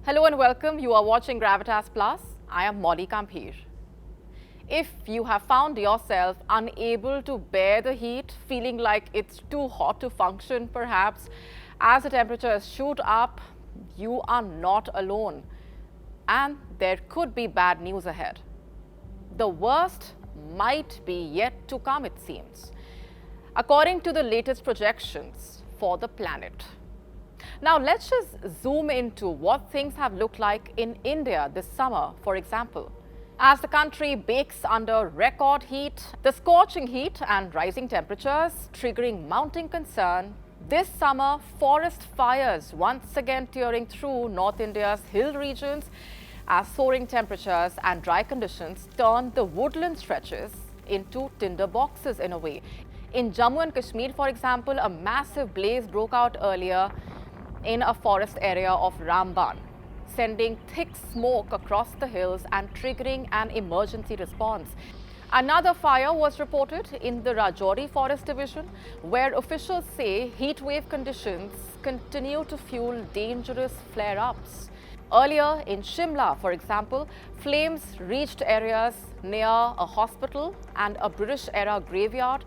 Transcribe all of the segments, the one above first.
Hello and welcome. You are watching Gravitas Plus. I am Molly Kampir. If you have found yourself unable to bear the heat, feeling like it's too hot to function perhaps, as the temperatures shoot up, you are not alone. And there could be bad news ahead. The worst might be yet to come, it seems, according to the latest projections for the planet. Now, let's just zoom into what things have looked like in India this summer, for example. As the country bakes under record heat, the scorching heat and rising temperatures triggering mounting concern, this summer forest fires once again tearing through North India's hill regions as soaring temperatures and dry conditions turn the woodland stretches into tinder boxes in a way. In Jammu and Kashmir, for example, a massive blaze broke out earlier in a forest area of Ramban, sending thick smoke across the hills and triggering an emergency response. Another fire was reported in the Rajouri Forest Division, where officials say heatwave conditions continue to fuel dangerous flare-ups. Earlier in Shimla, for example, flames reached areas near a hospital and a British-era graveyard,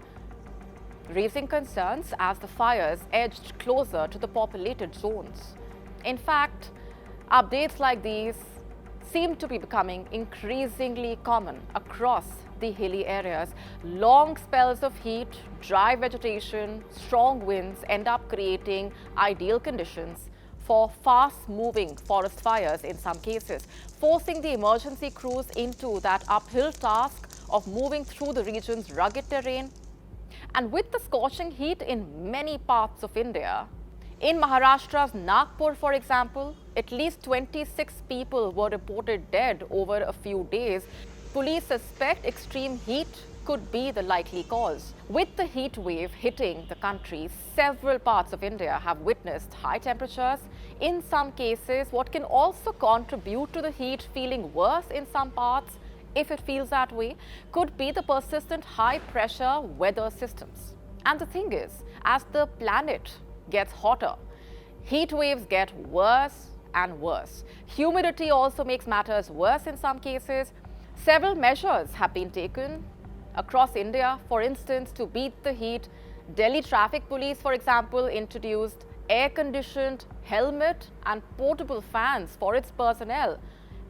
raising concerns as the fires edged closer to the populated zones. In fact, updates like these seem to be becoming increasingly common across the hilly areas. Long spells of heat, dry vegetation, strong winds end up creating ideal conditions for fast-moving forest fires in some cases, forcing the emergency crews into that uphill task of moving through the region's rugged terrain. And with the scorching heat in many parts of India, in Maharashtra's Nagpur, for example, at least 26 people were reported dead over a few days. Police suspect extreme heat could be the likely cause. With the heat wave hitting the country, several parts of India have witnessed high temperatures. In some cases, what can also contribute to the heat feeling worse in some parts, if it feels that way, could be the persistent high-pressure weather systems. And the thing is, as the planet gets hotter, heat waves get worse and worse. Humidity also makes matters worse in some cases. Several measures have been taken across India, for instance, to beat the heat. Delhi Traffic Police, for example, introduced air-conditioned helmet and portable fans for its personnel,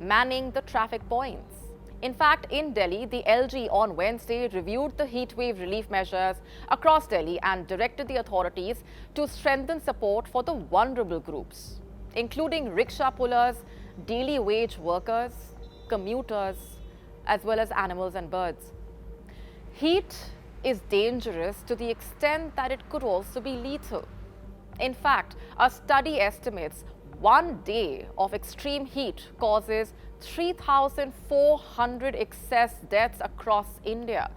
manning the traffic points. In fact, in Delhi, the LG on Wednesday reviewed the heatwave relief measures across Delhi and directed the authorities to strengthen support for the vulnerable groups, including rickshaw pullers, daily wage workers, commuters, as well as animals and birds. Heat is dangerous to the extent that it could also be lethal. In fact, a study estimates 1 day of extreme heat causes 3,400 excess deaths across India.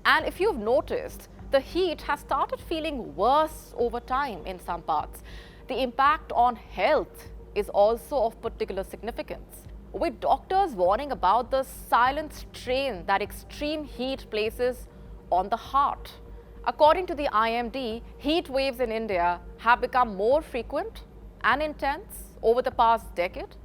And if you've noticed, the heat has started feeling worse over time in some parts. The impact on health is also of particular significance, with doctors warning about the silent strain that extreme heat places on the heart. According to the IMD, heat waves in India have become more frequent and intense over the past decade.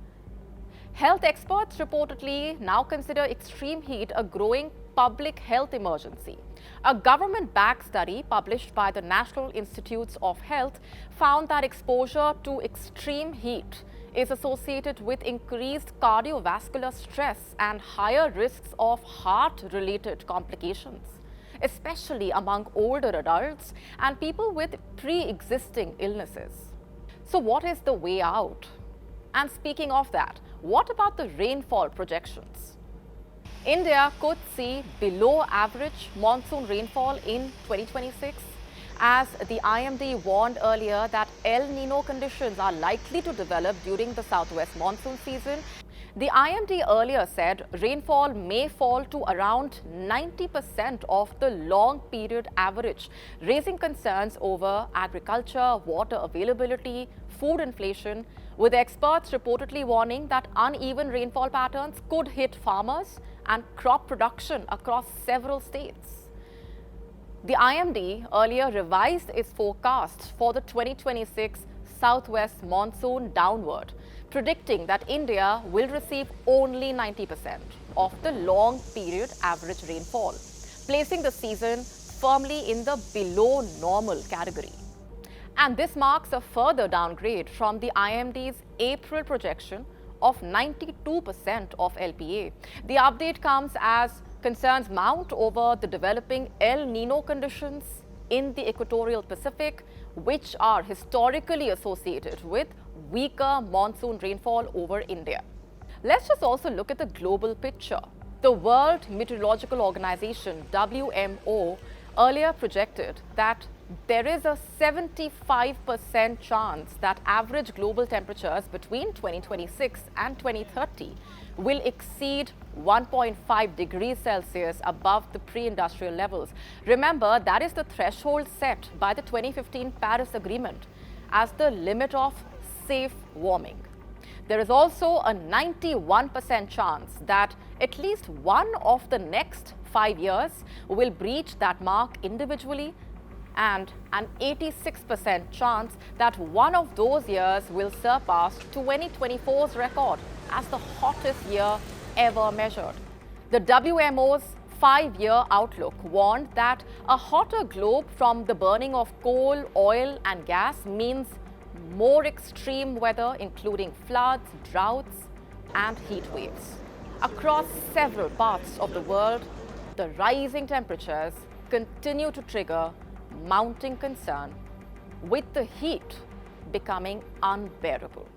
Health experts reportedly now consider extreme heat a growing public health emergency. A government-backed study published by the National Institutes of Health found that exposure to extreme heat is associated with increased cardiovascular stress and higher risks of heart-related complications, especially among older adults and people with pre-existing illnesses. So what is the way out? And speaking of that, what about the rainfall projections? India could see below average monsoon rainfall in 2026, as the IMD warned earlier that El Nino conditions are likely to develop during the southwest monsoon season. The IMD earlier said rainfall may fall to around 90% of the long period average, raising concerns over agriculture, water availability, food inflation, with experts reportedly warning that uneven rainfall patterns could hit farmers and crop production across several states. The IMD earlier revised its forecast for the 2026 southwest monsoon downward, predicting that India will receive only 90% of the long period average rainfall, placing the season firmly in the below normal category. And this marks a further downgrade from the IMD's April projection of 92% of LPA. The update comes as concerns mount over the developing El Nino conditions in the equatorial Pacific, which are historically associated with weaker monsoon rainfall over India. Let's just also look at the global picture. The World Meteorological Organization, WMO, earlier projected that there is a 75% chance that average global temperatures between 2026 and 2030 will exceed 1.5 degrees Celsius above the pre-industrial levels. Remember, that is the threshold set by the 2015 Paris Agreement as the limit of safe warming. There is also a 91% chance that at least one of the next 5 years will breach that mark individually, and an 86% chance that one of those years will surpass 2024's record as the hottest year ever measured. The WMO's 5-year outlook warned that a hotter globe from the burning of coal, oil and gas means more extreme weather, including floods, droughts and heat waves. Across several parts of the world, the rising temperatures continue to trigger mounting concern, with the heat becoming unbearable.